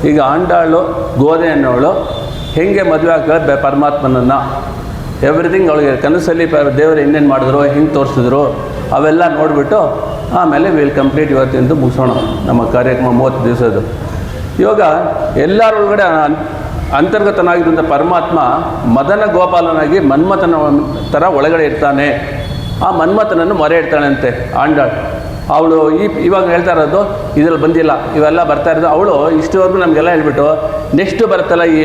ಈಗ ಆಂಡಾಳು ಗೋದೆ ಅನ್ನೋಳು ಹೇಗೆ ಮದುವೆ ಆಗ್ತಾಳೆ ಪರಮಾತ್ಮನನ್ನು, ಎವ್ರಿಥಿಂಗ್ ಅವಳಿಗೆ ಕನಸಲ್ಲಿ ದೇವರು ಇನ್ನೇನು ಮಾಡಿದ್ರು, ಹೆಂಗೆ ತೋರಿಸಿದ್ರು ಅವೆಲ್ಲ ನೋಡಿಬಿಟ್ಟು ಆಮೇಲೆ ವಿಲ್ ಕಂಪ್ಲೀಟ್ ಇವತ್ತಿಂದು ಮುಗಿಸೋಣ ನಮ್ಮ ಕಾರ್ಯಕ್ರಮ 30 ದಿವಸದ್ದು. ಇವಾಗ ಎಲ್ಲರೊಳಗಡೆ ಅಂತರ್ಗತನಾಗಿರುವಂಥ ಪರಮಾತ್ಮ ಮದನ ಗೋಪಾಲನಾಗಿ ಮನ್ಮಥನ ಥರ ಒಳಗಡೆ ಇರ್ತಾನೆ. ಆ ಮನ್ಮಥನನ್ನು ಮೊರೆ ಇಡ್ತಾಳಂತೆ ಆಂಡಾಳು. ಅವಳು ಇವಾಗ ಹೇಳ್ತಾ ಇರೋದು ಇದ್ರಲ್ಲಿ ಬಂದಿಲ್ಲ, ಇವೆಲ್ಲ ಬರ್ತಾ ಇರೋದು. ಅವಳು ಇಷ್ಟವರೆಗೂ ನಮಗೆಲ್ಲ ಹೇಳ್ಬಿಟ್ಟು ನೆಕ್ಸ್ಟು ಬರುತ್ತಲ್ಲ ಈ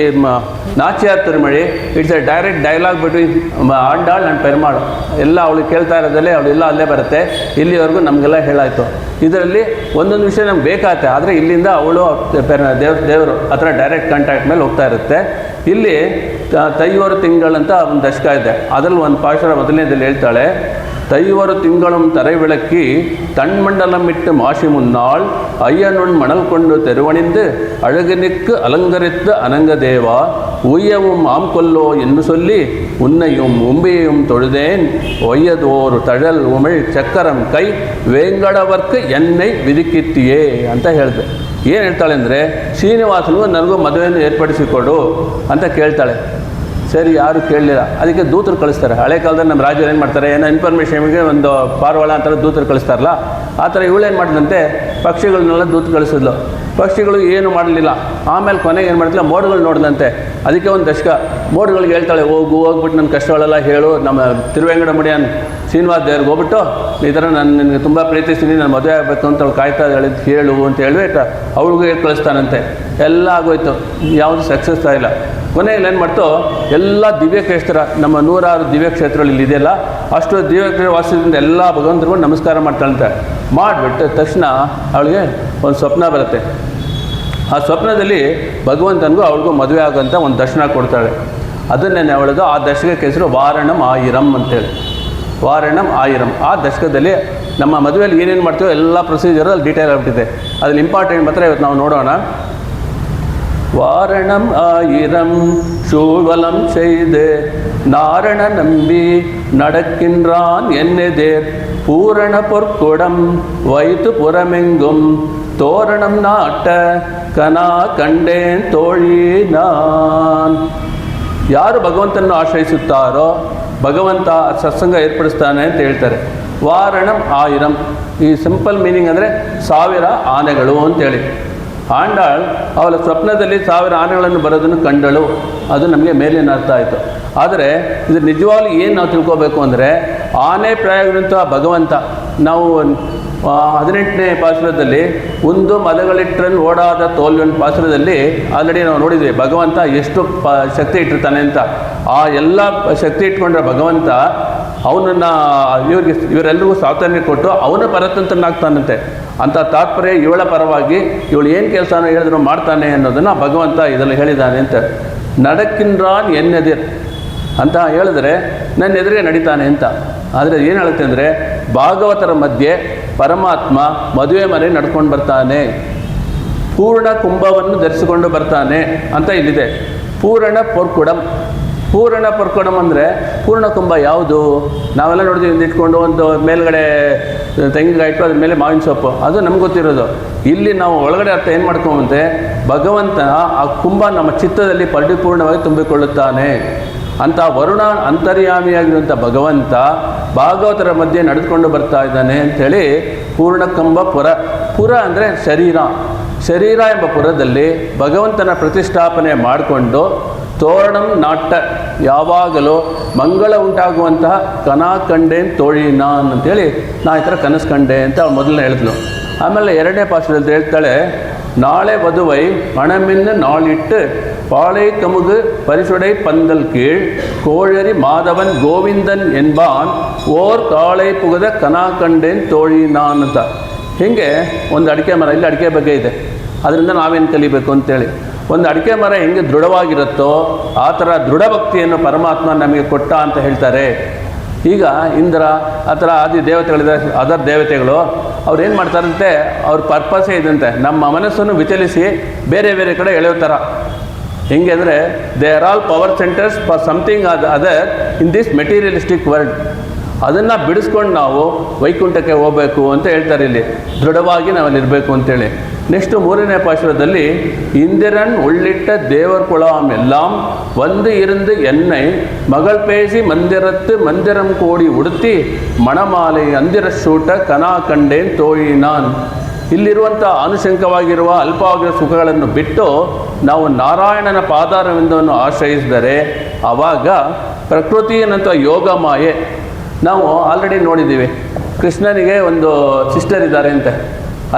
Nachiyar Tirumozhi, it's a direct dialogue between Andal and Perumal ಎಲ್ಲ ಅವಳು ಕೇಳ್ತಾ ಇರೋದಲ್ಲೇ ಅವಳೆಲ್ಲ ಅಲ್ಲೇ ಬರುತ್ತೆ. ಇಲ್ಲಿವರೆಗೂ ನಮಗೆಲ್ಲ ಹೇಳಾಯಿತು. ಇದರಲ್ಲಿ ಒಂದೊಂದು ವಿಷಯ ನಮ್ಗೆ ಬೇಕಾಗುತ್ತೆ, ಆದರೆ ಇಲ್ಲಿಂದ ಅವಳು ದೇವರು ಹತ್ರ ಡೈರೆಕ್ಟ್ ಕಾಂಟ್ಯಾಕ್ಟ್ ಮೇಲೆ ಹೋಗ್ತಾ ಇರುತ್ತೆ. ಇಲ್ಲಿ ತೈವರು ತಿಂಗಳಂತ ಒಂದು ದಶಕ ಇದೆ, ಅದರಲ್ಲಿ ಒಂದು ಪಾಶರ ಮೊದಲನೇದಲ್ಲಿ ಹೇಳ್ತಾಳೆ, தைவொரு திங்களும் தரை விளக்கி தன்மண்டலமிட்டு மாசி முன்னாள் ஐயனுண் மணல் கொண்டு தெருவணிந்து அழகனுக்கு அலங்கரித்த அனங்கதேவா உய்யவும் ஆம் கொல்லோ என்று சொல்லி உன்னையும் உம்பியையும் தொழுதேன் ஒய்யதோரு தழல் உமிழ் ಚಕ್ಕರಂ ಕೈ ವೇಂಗಡವರ್ಕ ಎನ್ನೈ ವಿಧಿಕಿತ್ತಿಯೇ ಅಂತ ಹೇಳಿದೆ. ಏನು ಹೇಳ್ತಾಳೆ ಅಂದರೆ, ಶ್ರೀನಿವಾಸನಿಗೂ ನನಗೂ ಮದುವೆಯನ್ನು ಏರ್ಪಡಿಸಿಕೊಡು ಅಂತ ಕೇಳ್ತಾಳೆ. ಸರಿ, ಯಾರು ಕೇಳಲಿಲ್ಲ. ಅದಕ್ಕೆ ದೂತರು ಕಳಿಸ್ತಾರೆ. ಹಳೆ ಕಾಲದಲ್ಲಿ ನಮ್ಮ ರಾಜರು ಏನು ಮಾಡ್ತಾರೆ, ಏನೋ ಇನ್ಫಾರ್ಮೇಷನ್ಗೆ ಒಂದು ಪಾರ್ವಾಳ ಅಂತಾರೆ, ದೂತರು ಕಳಿಸ್ತಾರಲ್ಲ, ಆ ಥರ ಇವಳೇನು ಮಾಡಿದಂತೆ ಪಕ್ಷಿಗಳನ್ನೆಲ್ಲ ದೂತ ಕಳಿಸಿದ್ಲು. ಪಕ್ಷಿಗಳು ಏನು ಮಾಡಲಿಲ್ಲ. ಆಮೇಲೆ ಕೊನೆಗೆ ಏನು ಮಾಡ್ತಿಲ್ಲ, ಮೋಡಗಳು ನೋಡಿದಂತೆ. ಅದಕ್ಕೆ ಒಂದು ದಶಕ ಮೋಡಗಳಿಗೆ ಹೇಳ್ತಾಳೆ, ಹೋಗ್ಬಿಟ್ಟು ನನ್ನ ಕಷ್ಟಗಳೆಲ್ಲ ಹೇಳು, ನಮ್ಮ ತಿರುವೆಂಗಡ ಮುಡಿಯನ್ ಶ್ರೀನಿವಾಸ ದೇವ್ರಿಗೆ ಹೋಗ್ಬಿಟ್ಟು ಈ ಥರ ನಾನು ನಿನಗೆ ತುಂಬ ಪ್ರೀತಿಸ್ತೀನಿ, ನಾನು ಮದುವೆ ಆಗಬೇಕು ಅಂತ ಅವಳು ಕಾಯ್ತಾ ಹೇಳಿದ್ದು ಹೇಳು ಅಂತ ಹೇಳ್ಬಿಟ್ಟು ಅವಳಿಗೂ ಹೇಳಿ ಕಳಿಸ್ತಾನಂತೆ. ಎಲ್ಲ ಆಗೋಯ್ತು, ಯಾವುದು ಸಕ್ಸಸ್ ಆಗಿಲ್ಲ. ಕೊನೆಯಲ್ಲಿ ಏನು ಮಾಡ್ತು, ಎಲ್ಲ ದಿವ್ಯಕ್ಷೇತ್ರ, ನಮ್ಮ 106 ದಿವ್ಯಕ್ಷೇತ್ರಗಳು ಇಲ್ಲಿ ಇದೆಯಲ್ಲ, ಅಷ್ಟು ದಿವ್ಯಕ್ಷೇತ್ರ ವಾಸದಿಂದ ಎಲ್ಲ ಭಗವಂತರಿಗೂ ನಮಸ್ಕಾರ ಮಾಡ್ತಾಳಂತೆ. ಮಾಡಿಬಿಟ್ಟು ತಕ್ಷಣ ಅವಳಿಗೆ ಒಂದು ಸ್ವಪ್ನ ಬರುತ್ತೆ. ಆ ಸ್ವಪ್ನದಲ್ಲಿ ಭಗವಂತನಿಗೂ ಅವಳಿಗೂ ಮದುವೆ ಆಗೋಂಥ ಒಂದು ದರ್ಶನ ಕೊಡ್ತಾಳೆ. ಅದನ್ನೇ ಅವಳದು ಆ ದಶಕಕ್ಕೆ ಹೆಸರು ವಾರಣಂ ಆಯಿರಂ ಅಂತೇಳಿ. ವಾರಣಂ ಆಯಿರಂ. ಆ ದಶಕದಲ್ಲಿ ನಮ್ಮ ಮದುವೆಯಲ್ಲಿ ಏನೇನು ಮಾಡ್ತೀವೋ ಎಲ್ಲ ಪ್ರೊಸೀಜರಲ್ಲಿ ಡೀಟೇಲ್ ಆಗಿಬಿಟ್ಟಿದೆ. ಅದ್ರಲ್ಲಿ ಇಂಪಾರ್ಟೆಂಟ್ ಮಾತ್ರ ಇವತ್ತು ನಾವು ನೋಡೋಣ. வாரணம் ஆயிரம் சூழ்வலம் செய்து நாரண நம்பி நடக்கின்றான் என்னெதிர் பூரண பொற்குடம் வைத்து புறமெங்கும் தோரணம் நாட்ட கனா ಕಂಡೇನ್ ತೋಳಿ ನಾನ್. ಯಾರು ಭಗವಂತನನ್ನು ಆಶ್ರಯಿಸುತ್ತಾರೋ ಭಗವಂತ ಸತ್ಸಂಗ ಏರ್ಪಡಿಸ್ತಾನೆ ಅಂತ ಹೇಳ್ತಾರೆ. ವಾರಣಂ ಆಯಿರಂ, ಈ ಸಿಂಪಲ್ ಮೀನಿಂಗ್ ಅಂದರೆ 1000 ಆನೆಗಳು ಅಂತೇಳಿ. ಆಂಡಾಳ್ ಅವಳ ಸ್ವಪ್ನದಲ್ಲಿ 1000 ಆನೆಗಳನ್ನು ಬರೋದನ್ನು ಕಂಡಳು. ಅದು ನಮಗೆ ಮೇಲಿನ ಅರ್ಥ ಆಯಿತು. ಆದರೆ ಇದು ನಿಜವಾಗ್ಲೂ ಏನು ನಾವು ತಿಳ್ಕೋಬೇಕು ಅಂದರೆ, ಆನೆ ಪ್ರಾಯವಾಗಿರುವಂಥ ಭಗವಂತ, ನಾವು 18ನೇ ಪಾಸುರದಲ್ಲಿ ಒಂದು ಮದಗಳಿಟ್ಟರನ್ನು ಓಡಾದ ತೋಲ್ವನ್ ಪಾಸುರದಲ್ಲಿ ಆಲ್ರೆಡಿ ನಾವು ನೋಡಿದ್ವಿ ಭಗವಂತ ಎಷ್ಟು ಶಕ್ತಿ ಇಟ್ಟಿರ್ತಾನೆ ಅಂತ. ಆ ಎಲ್ಲ ಶಕ್ತಿ ಇಟ್ಕೊಂಡ್ರೆ ಭಗವಂತ ಅವನನ್ನು ಇವರೆಲ್ಲರಿಗೂ ಸ್ವಾತಂತ್ರ್ಯ ಕೊಟ್ಟು ಅವನ ಪರತಂತ್ರನಾಗ್ತಾನಂತೆ. ಅಂಥ ತಾತ್ಪರ್ಯ ಇವಳ ಪರವಾಗಿ ಇವಳು ಏನು ಕೆಲಸನ ಹೇಳಿದ್ರು ಮಾಡ್ತಾನೆ ಅನ್ನೋದನ್ನು ಭಗವಂತ ಇದರಲ್ಲಿ ಹೇಳಿದ್ದಾನೆ ಅಂತ. ನಡಕ್ಕಿನ್ರಾನ್ ಎನ್ನೆದಿರ್ ಅಂತ ಹೇಳಿದ್ರೆ ನನ್ನ ಎದುರಿಗೆ ನಡೀತಾನೆ ಅಂತ. ಆದರೆ ಏನು ಹೇಳುತ್ತೆ ಅಂದರೆ, ಭಾಗವತರ ಮಧ್ಯೆ ಪರಮಾತ್ಮ ಮದುವೆ ಮನೆ ನಡ್ಕೊಂಡು ಬರ್ತಾನೆ, ಪೂರ್ಣ ಕುಂಭವನ್ನು ಧರಿಸಿಕೊಂಡು ಬರ್ತಾನೆ ಅಂತ ಇಲ್ಲಿದೆ. ಪೂರ್ಣ ಪೊರ್ಕುಡಂ. ಪೂರ್ಣ ಪೊರ್ಕುಡಂ ಅಂದರೆ ಪೂರ್ಣ ಕುಂಭ ಯಾವುದು? ನಾವೆಲ್ಲ ನೋಡಿದ್ವಿ, ಇಟ್ಕೊಂಡು ಒಂದು ಮೇಲ್ಗಡೆ ತೆಂಗಿನಕಾಯಿ ಇಟ್ಟು ಅದ್ರ ಮೇಲೆ ಮಾವಿನ ಸೊಪ್ಪು, ಅದು ನಮ್ಗೆ ಗೊತ್ತಿರೋದು. ಇಲ್ಲಿ ನಾವು ಒಳಗಡೆ ಅರ್ಥ ಏನು ಮಾಡ್ಕೊಂಬಂತೆ, ಭಗವಂತ ಆ ಕುಂಭ ನಮ್ಮ ಚಿತ್ತದಲ್ಲಿ ಪರಿಪೂರ್ಣವಾಗಿ ತುಂಬಿಕೊಳ್ಳುತ್ತಾನೆ ಅಂತ. ವರುಣ ಅಂತರ್ಯಾಮಿಯಾಗಿರುವಂಥ ಭಗವಂತ ಭಾಗವತರ ಮಧ್ಯೆ ನಡೆದುಕೊಂಡು ಬರ್ತಾ ಇದ್ದಾನೆ ಅಂಥೇಳಿ ಪೂರ್ಣಕಂಬ ಪುರ. ಪುರ ಅಂದರೆ ಶರೀರ. ಶರೀರ ಎಂಬ ಪುರದಲ್ಲಿ ಭಗವಂತನ ಪ್ರತಿಷ್ಠಾಪನೆ ಮಾಡಿಕೊಂಡು ತೋರಣಂ ನಾಟ್ಟ, ಯಾವಾಗಲೂ ಮಂಗಳ ಉಂಟಾಗುವಂತಹ ಕನಾ ಕಂಡೇನ್ ತೋಳಿ ನಾನ್ ಅಂತೇಳಿ ನಾ ಈ ಥರ ಕನಸು ಕಂಡೆ ಅಂತ ಅವಳು ಮೊದಲನೇ ಹೇಳಿದ್ಲು. ಆಮೇಲೆ 2ನೇ ಪಾಠದಲ್ಲಿ ಹೇಳ್ತಾಳೆ, ನಾಳೆ ವಧುವೈ ಮಣಮಿನ್ನು ನಾಳಿಟ್ಟು பாளை கமுகு பரிசுடை பந்தல் கீழ் கோழரி மாதவன் ಗೋವಿಂದನ್ ಎನ್ಬಾನ್ ಓರ್ ಕಾಳೆ ಪುಗದ ಕನಾ ಕಂಡೇನ್ ತೋಳಿ ನಾನ್ ಅಂತ. ಹೀಗೆ ಒಂದು ಅಡಿಕೆ ಮರ, ಇಲ್ಲಿ ಅಡಿಕೆ ಬಗ್ಗೆ ಇದೆ, ಅದರಿಂದ ನಾವೇನು ಕಲಿಬೇಕು ಅಂತೇಳಿ. ಒಂದು ಅಡಿಕೆ ಮರ ಹೆಂಗೆ ದೃಢವಾಗಿರುತ್ತೋ ಆ ಥರ ದೃಢ ಭಕ್ತಿಯನ್ನು ಪರಮಾತ್ಮ ನಮಗೆ ಕೊಟ್ಟ ಅಂತ ಹೇಳ್ತಾರೆ. ಈಗ ಇಂದ್ರ ಆ ಥರ ಆದಿ ದೇವತೆಗಳಿದ್ದಾರೆ, ಅದರ್ ದೇವತೆಗಳು ಅವ್ರು ಏನು ಮಾಡ್ತಾರಂತೆ, ಅವ್ರ ಪರ್ಪಸೇ ಇದಂತೆ ನಮ್ಮ ಮನಸ್ಸನ್ನು ವಿಚಲಿಸಿ ಬೇರೆ ಬೇರೆ ಕಡೆ ಎಳೆಯೋ ಥರ. ಹೆಂಗೆ ಅಂದರೆ, they are all power centres for something other in this materialistic world. ಅದನ್ನು ಬಿಡಿಸ್ಕೊಂಡು ನಾವು ವೈಕುಂಠಕ್ಕೆ ಹೋಗಬೇಕು ಅಂತ ಹೇಳ್ತಾರೆ ಇಲ್ಲಿ, ದೃಢವಾಗಿ ನಾವಲ್ಲಿರಬೇಕು ಅಂತೇಳಿ. ನೆಕ್ಸ್ಟು 3ನೇ ಪಾಶುರದಲ್ಲಿ ಇಂದಿರನ್ ಉಳ್ಳಿಟ್ಟ ದೇವರ್ ಕುಳಾಮ್ ಎல்லாம் ಒಂದು ಇருந்து ಎನ್ನೈ ಮಗಳ್ ಪೇಸಿ ಮಂದಿರತ್ತು ಮಂದಿರಂ ಕೋಡಿ ಉಡುತ್ತಿ ಮಣಮಾಲೆ ಅಂದಿರ ಶೂಟ ಕನಾ ಕಂಡೇನ್ ತೋಳಿ ನಾನ್. ಇಲ್ಲಿರುವಂಥ ಆನುಷಂಕವಾಗಿರುವ ಅಲ್ಪವಾಗಿರುವ ಸುಖಗಳನ್ನು ಬಿಟ್ಟು ನಾವು ನಾರಾಯಣನ ಪಾದಾರವಿಂದವನ್ನು ಆಶ್ರಯಿಸಿದರೆ ಆವಾಗ ಪ್ರಕೃತಿಯಂಥ ಯೋಗ ಮಾಯೆ. ನಾವು ಆಲ್ರೆಡಿ ನೋಡಿದ್ದೀವಿ, ಕೃಷ್ಣನಿಗೆ ಒಂದು ಸಿಸ್ಟರ್ ಇದ್ದಾರೆ ಅಂತೆ,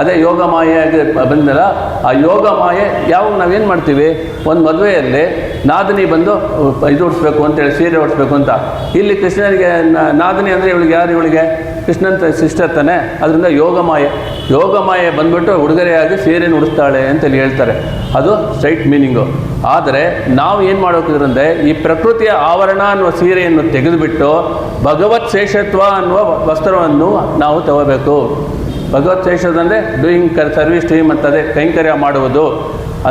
ಅದೇ ಯೋಗ ಮಾಯೆಯಾಗಿ ಬಂದಲ್ಲ. ಆ ಯೋಗ ಮಾಯೆ ಯಾವಾಗ ನಾವೇನು ಮಾಡ್ತೀವಿ, ಒಂದು ಮದುವೆಯಲ್ಲಿ ನಾದಿನಿ ಬಂದು ಇದು ಉಡಿಸ್ಬೇಕು ಅಂತೇಳಿ, ಸೀರೆ ಉಡಿಸ್ಬೇಕು ಅಂತ. ಇಲ್ಲಿ ಕೃಷ್ಣನಿಗೆ ನಾದಿನಿ ಅಂದರೆ ಇವಳಿಗೆ ಯಾರು, ಇವಳಿಗೆ ಕೃಷ್ಣನ್ ಸಿಸ್ಟರ್ ತಾನೆ. ಅದರಿಂದ ಯೋಗ ಮಾಯೆ ಬಂದ್ಬಿಟ್ಟು ಉಡುಗೊರೆಯಾಗಿ ಸೀರೆನ ಉಡಿಸ್ತಾಳೆ ಅಂತೇಳಿ ಹೇಳ್ತಾರೆ. ಅದು ಸ್ಟ್ರೈಟ್ ಮೀನಿಂಗು. ಆದರೆ ನಾವು ಏನು ಮಾಡಬೇಕಿದ್ರಂದರೆ ಈ ಪ್ರಕೃತಿಯ ಆವರಣ ಅನ್ನುವ ಸೀರೆಯನ್ನು ತೆಗೆದುಬಿಟ್ಟು ಭಗವತ್ ಶೇಷತ್ವ ಅನ್ನುವ ವಸ್ತ್ರವನ್ನು ನಾವು ತಗೋಬೇಕು. ಭಗವತ್ ಶೇಷದಂದರೆ ಡೂಯಿಂಗ್ ಸರ್ವಿಸ್ ಟು ಹಿಮ್ ಅಂತದೆ, ಕೈಂಕರ್ಯ ಮಾಡುವುದು.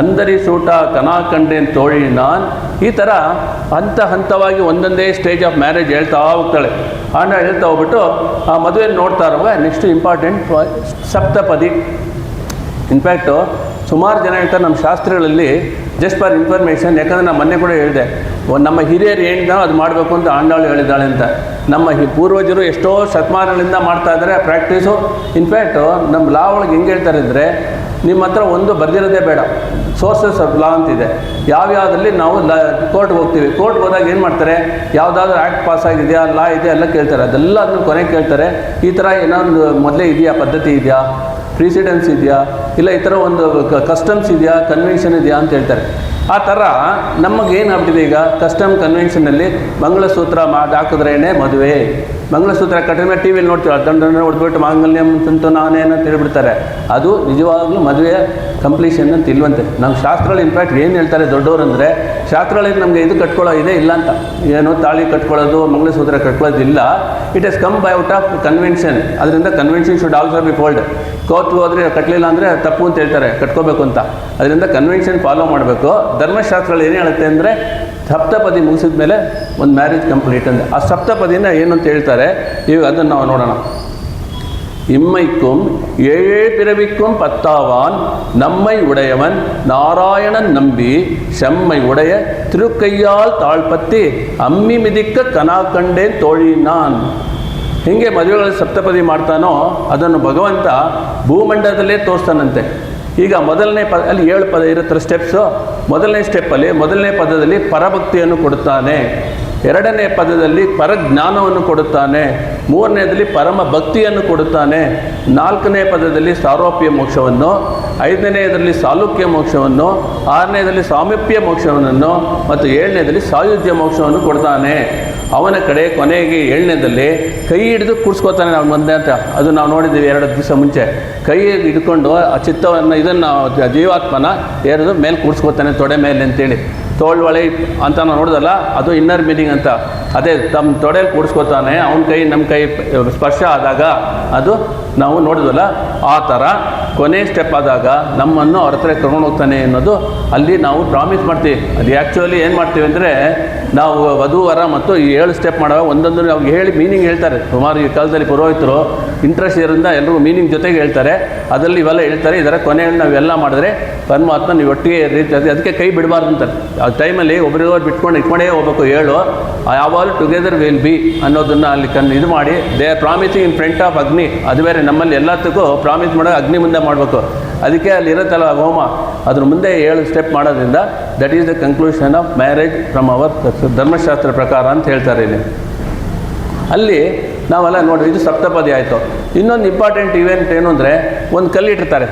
ಅಂದರಿ ಸೂಟ ಕನಾ ಕಂಡೇನ್ ತೋಳಿ ನಾನ್. ಈ ಥರ ಹಂತವಾಗಿ ಒಂದೊಂದೇ ಸ್ಟೇಜ್ ಆಫ್ ಮ್ಯಾರೇಜ್ ಹೇಳ್ತಾ ಹೋಗ್ತಾಳೆ. ಹೇಳ್ತಾ ಹೋಗ್ಬಿಟ್ಟು ಆ ಮದುವೆಯನ್ನು ನೋಡ್ತಾ ಇರುವಾಗ ನೆಕ್ಸ್ಟ್ ಇಂಪಾರ್ಟೆಂಟ್ ಸಪ್ತಪದಿ. ಇನ್ಫ್ಯಾಕ್ಟು ಸುಮಾರು ಜನ ಹೇಳ್ತಾರೆ ನಮ್ಮ ಶಾಸ್ತ್ರಗಳಲ್ಲಿ, ಜಸ್ಟ್ ಫಾರ್ ಇನ್ಫಾರ್ಮೇಷನ್, ಯಾಕಂದರೆ ನಾನು ಮೊನ್ನೆ ಕೂಡ ಹೇಳಿದೆ, ನಮ್ಮ ಹಿರಿಯರು ಏನಿದ್ದಾನೋ ಅದು ಮಾಡಬೇಕು ಅಂತ ಆಂಡಾಳು ಹೇಳಿದ್ದಾಳೆ ಅಂತ. ನಮ್ಮ ಪೂರ್ವಜರು ಎಷ್ಟೋ ಶತಮಾನಗಳಿಂದ ಮಾಡ್ತಾ ಇದ್ದಾರೆ ಪ್ರಾಕ್ಟೀಸು. ಇನ್ಫ್ಯಾಕ್ಟು ನಮ್ಮ ಲಾ ಒಳಗೆ ಹೆಂಗೆ ಹೇಳ್ತಾರೆ ಅಂದರೆ, ನಿಮ್ಮ ಹತ್ರ ಒಂದು ಬರೆದಿರೋದೇ ಬೇಡ, ಸೋರ್ಸಸ್ ಆಫ್ ಲಾ ಅಂತಿದೆ. ಯಾವ್ಯಾವುದಲ್ಲಿ ನಾವು ಕೋರ್ಟ್ಗೆ ಹೋಗ್ತೀವಿ, ಕೋರ್ಟ್ಗೆ ಹೋದಾಗ ಏನು ಮಾಡ್ತಾರೆ, ಯಾವುದಾದ್ರೂ ಆ್ಯಕ್ಟ್ ಪಾಸ್ ಆಗಿದೆಯಾ, ಲಾ ಇದೆಯಾ ಎಲ್ಲ ಕೇಳ್ತಾರೆ. ಅದೆಲ್ಲ ಅದನ್ನು ಕೊನೆಗೆ ಕೇಳ್ತಾರೆ, ಈ ಥರ ಏನೊಂದು ಮೊದಲೇ ಇದೆಯಾ, ಪದ್ಧತಿ ಇದೆಯಾ, ಪ್ರಿಸಿಡೆನ್ಸ್ ಇದೆಯಾ, ಇಲ್ಲ ಈ ಥರ ಒಂದು ಕಸ್ಟಮ್ಸ್ ಇದೆಯಾ, ಕನ್ವೆನ್ಷನ್ ಇದೆಯಾ ಅಂತ ಹೇಳ್ತಾರೆ. ಆ ಥರ ನಮಗೇನಾಗ್ಬಿಟ್ಟಿದೆ ಈಗ, ಕಸ್ಟಮ್ ಕನ್ವೆನ್ಷನಲ್ಲಿ ಮಂಗಳಸೂತ್ರ ಹಾಕಿದ್ರೇ ಮದುವೆ. ಮಂಗಳಸೂತ್ರ ಕಟ್ಟಿದ ಟಿ ವಿಲಿ ನೋಡ್ತೀವಿ, ದಂಡನ ಹೊಡೆದ್ಬಿಟ್ಟು ಮಾಂಗಲ್ಯಂ ತಂತು ನಾನೇನೋ ತಿಳ್ಬಿಡ್ತಾರೆ. ಅದು ನಿಜವಾಗ್ಲೂ ಮದುವೆಯ ಕಂಪ್ಲೀಷನ್ ಅಂತ ಇಲ್ವಂತೆ. ನಮ್ಮ ಶಾಸ್ತ್ರಗಳು ಇನ್ಫ್ಯಾಕ್ಟ್ ಏನು ಹೇಳ್ತಾರೆ ದೊಡ್ಡವರು ಅಂದರೆ, ಶಾಸ್ತ್ರಗಳಲ್ಲಿ ನಮಗೆ ಇದು ಕಟ್ಕೊಳ್ಳೋ ಇದೇ ಇಲ್ಲ ಅಂತ. ಏನು ತಾಳಿ ಕಟ್ಕೊಳ್ಳೋದು, ಮಂಗಳಸೂತ್ರ ಕಟ್ಕೊಳ್ಳೋದಿಲ್ಲ. It has come by out of convention. ಅದರಿಂದ convention should also be followed. ಕೋರ್ಟ್ಗೆ ಹೋದರೆ ಕಟ್ಟಲಿಲ್ಲ ಅಂದರೆ ತಪ್ಪು ಅಂತ ಹೇಳ್ತಾರೆ, ಕಟ್ಕೋಬೇಕು ಅಂತ. ಅದರಿಂದ ಕನ್ವೆನ್ಷನ್ ಫಾಲೋ ಮಾಡಬೇಕು. ಧರ್ಮಶಾಸ್ತ್ರಗಳು ಏನು ಹೇಳುತ್ತೆ ಅಂದರೆ, ಸಪ್ತಪದಿ ಮುಗಿಸಿದ ಮೇಲೆ ಒಂದು ಮ್ಯಾರೇಜ್ ಕಂಪ್ಲೀಟ್ ಅಂತ. ಆ ಸಪ್ತಪದಿನ ಏನು ಅಂತ ಹೇಳ್ತಾರೆ, ಈಗ ಅದನ್ನು ನಾವು ನೋಡೋಣ. இம்மைக்கும் ஏழே பிறவிக்கும் பத்தாவான் நம்மை உடையவன் நாராயணன் நம்பி செம்மை உடைய திருக்கையால் தாழ்பத்தி ಅಮ್ಮಿ ಮಿದಿಕ್ಕ ಕನಾ ಕಂಡೇನ್ ತೋಳಿ ನಾನ್. ಹೀಗೆ ಮದುವೆಗಳಲ್ಲಿ ಸಪ್ತಪದಿ ಮಾಡ್ತಾನೋ ಅದನ್ನು ಭಗವಂತ ಭೂಮಂಡಲದಲ್ಲೇ ತೋರಿಸ್ತಾನಂತೆ. ಈಗ ಮೊದಲನೇ ಅಲ್ಲಿ 7 ಪದ ಇರುತ್ತಾರೆ ಸ್ಟೆಪ್ಸು. ಮೊದಲನೇ ಸ್ಟೆಪ್ಪಲ್ಲಿ ಮೊದಲನೇ ಪದದಲ್ಲಿ ಪರಭಕ್ತಿಯನ್ನು ಕೊಡುತ್ತಾನೆ, ಎರಡನೇ ಪದದಲ್ಲಿ ಪರಜ್ಞಾನವನ್ನು ಕೊಡುತ್ತಾನೆ, ಮೂರನೇದಲ್ಲಿ ಪರಮ ಭಕ್ತಿಯನ್ನು ಕೊಡುತ್ತಾನೆ, ನಾಲ್ಕನೇ ಪದದಲ್ಲಿ ಸಾರೋಪ್ಯ ಮೋಕ್ಷವನ್ನು, ಐದನೇದರಲ್ಲಿ ಸಾಲುಕ್ಯ ಮೋಕ್ಷವನ್ನು, ಆರನೇದಲ್ಲಿ ಸಾಮೀಪ್ಯ ಮೋಕ್ಷವನ್ನು ಮತ್ತು ಏಳನೇದಲ್ಲಿ ಸಾಯುಜ್ಯ ಮೋಕ್ಷವನ್ನು ಕೊಡ್ತಾನೆ. ಅವನ ಕಡೆ ಕೊನೆಗೆ 7ನೇದಲ್ಲಿ ಕೈ ಹಿಡಿದು ಕೂರಿಸ್ಕೋತಾನೆ ನಾವು ಮುಂದೆ ಅಂತ. ಅದು ನಾವು ನೋಡಿದ್ದೀವಿ 2 ದಿವಸ ಮುಂಚೆ. ಕೈ ಹಿಡ್ಕೊಂಡು ಆ ಚಿತ್ತವನ್ನು ಇದನ್ನು ಜೀವಾತ್ಮನ ಏರಿದು ಮೇಲೆ ಕೂರಿಸ್ಕೋತಾನೆ ತೊಡೆ ಮೇಲೆ ಅಂತೇಳಿ. ತೋಳ್ವಳೆ ಅಂತ ನಾವು ನೋಡಿದಲ್ಲ, ಅದು ಇನ್ನರ್ ಮೀನಿಂಗ್ ಅಂತ. ಅದೇ ತಮ್ಮ ತೊಡೆಯಲ್ಲಿ ಕೂಡಿಸ್ಕೋತಾನೆ, ಅವನ ಕೈ ನಮ್ಮ ಕೈ ಸ್ಪರ್ಶ ಆದಾಗ ಅದು ನಾವು ನೋಡಿದ್ವಲ್ಲ. ಆ ಥರ ಕೊನೆ ಸ್ಟೆಪ್ ಆದಾಗ ನಮ್ಮನ್ನು ಅವ್ರ ಹತ್ರ ಕರ್ಕೊಂಡು ಹೋಗ್ತಾನೆ ಅನ್ನೋದು ಅಲ್ಲಿ ನಾವು ಪ್ರಾಮಿಸ್ ಮಾಡ್ತೀವಿ. ಅದು ಆ್ಯಕ್ಚುಲಿ ಏನು ಮಾಡ್ತೀವಿ ಅಂದರೆ, ನಾವು ವಧು ವರ ಮತ್ತು ಈ 7 ಸ್ಟೆಪ್ ಮಾಡುವಾಗ ಒಂದೊಂದು ನಾವು ಹೇಳಿ ಮೀನಿಂಗ್ ಹೇಳ್ತಾರೆ. ಸುಮಾರು ಈ ಕಾಲದಲ್ಲಿ ಪುರೋಹಿತರು ಇಂಟ್ರೆಸ್ಟ್ ಇರೋದ್ರಿಂದ ಎಲ್ಲರಿಗೂ ಮೀನಿಂಗ್ ಜೊತೆಗೆ ಹೇಳ್ತಾರೆ. ಅದರಲ್ಲಿ ಇವೆಲ್ಲ ಹೇಳ್ತಾರೆ. ಇದರ ಕೊನೆಯಲ್ಲಿ ನಾವೆಲ್ಲ ಮಾಡಿದ್ರೆ ಪರಮಾತ್ಮ ನೀವು ಒಟ್ಟಿಗೆ ರೀತಿ ಅದಕ್ಕೆ ಕೈ ಬಿಡಬಾರ್ದು ಅಂತಾರೆ. ಆ ಟೈಮಲ್ಲಿ ಒಬ್ರಿಗೊಬ್ರು ಇಟ್ಕೊಂಡೇ ಹೋಗ್ಬೇಕು. 7 ಯಾವಾಗಲೂ ಟುಗೆದರ್ ವಿಲ್ ಬಿ ಅನ್ನೋದನ್ನು ಅಲ್ಲಿ ಇದು ಮಾಡಿ, they are promising in front of ಅಗ್ನಿ. ಅದು ಬೇರೆ, ನಮ್ಮಲ್ಲಿ ಎಲ್ಲದಕ್ಕೂ ಪ್ರಾಮಿಸ್ ಮಾಡೋ ಅಗ್ನಿ ಮುಂದೆ ಮಾಡಬೇಕು. ಅದಕ್ಕೆ ಅಲ್ಲಿ ಇರುತ್ತಲ್ಲ ಹೋಮ, ಅದ್ರ ಮುಂದೆ 7 ಸ್ಟೆಪ್ ಮಾಡೋದ್ರಿಂದ that is the conclusion of marriage from our ಧರ್ಮಶಾಸ್ತ್ರ ಪ್ರಕಾರ ಅಂತ ಹೇಳ್ತಾರೆ ಇಲ್ಲಿ. ಅಲ್ಲಿ ನಾವೆಲ್ಲ ನೋಡಿ, ಇದು ಸಪ್ತಪದಿ ಆಯಿತು. ಇನ್ನೊಂದು ಇಂಪಾರ್ಟೆಂಟ್ ಇವೆಂಟ್ ಏನು ಅಂದರೆ, ಒಂದು ಕಲ್ಲಿಟ್ಟಿರ್ತಾರೆ,